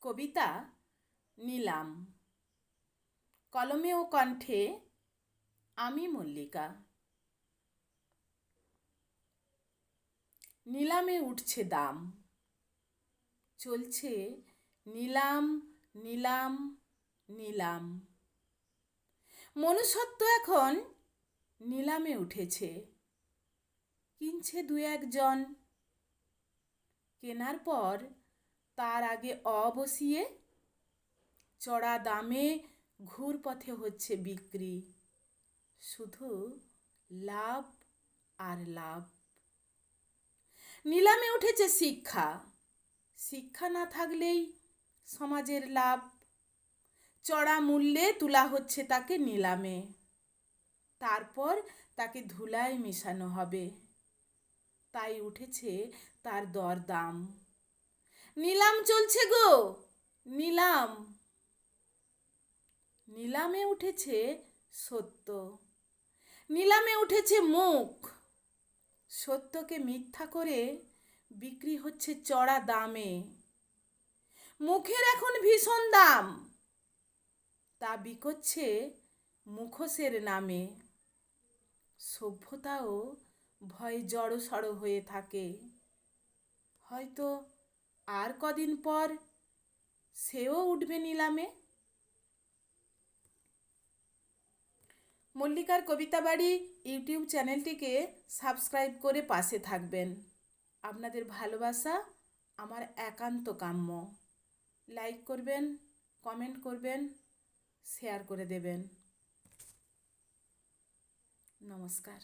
কবিতা নিলাম। কলমে ও কণ্ঠে আমি মল্লিকা। নিলামে উঠছে দাম, চলছে নিলাম নিলাম নিলাম। মনুষ্যত্ব এখন নিলামে উঠেছে, কিনছে দু একজন। কেনার পর তার আগে বসিয়ে চড়া দামে ঘুরপথে হচ্ছে বিক্রি। শুধু লাভ আর লাভ। নিলামে উঠেছে শিক্ষা, শিক্ষা না থাকলেই সমাজের লাভ। চড়া মূল্যে তোলা হচ্ছে তাকে নিলামে, তারপর তাকে ধুলায় মেশানো হবে। তাই উঠেছে তার দরদাম। নিলাম চলছে গো নিলাম। নিলামে উঠেছে সত্য, নিলামে উঠেছে মুখ। সত্যকে মিথ্যা করে বিক্রি হচ্ছে চড়া দামে। মুখের এখন ভীষণ দাম, তা বিকোচ্ছে মুখোশের নামে। সভ্যতাও ভয়ে জড়সড় হয়ে থাকে। হয়তো আর কদিন পর সেও উঠবে নিলামে। মল্লিকার কবিতা বাড়ি ইউটিউব চ্যানেলটিকে সাবস্ক্রাইব করে পাশে থাকবেন। আপনাদের ভালোবাসা আমার একান্ত কাম্য। লাইক করবেন, কমেন্ট করবেন, শেয়ার করে দেবেন। নমস্কার।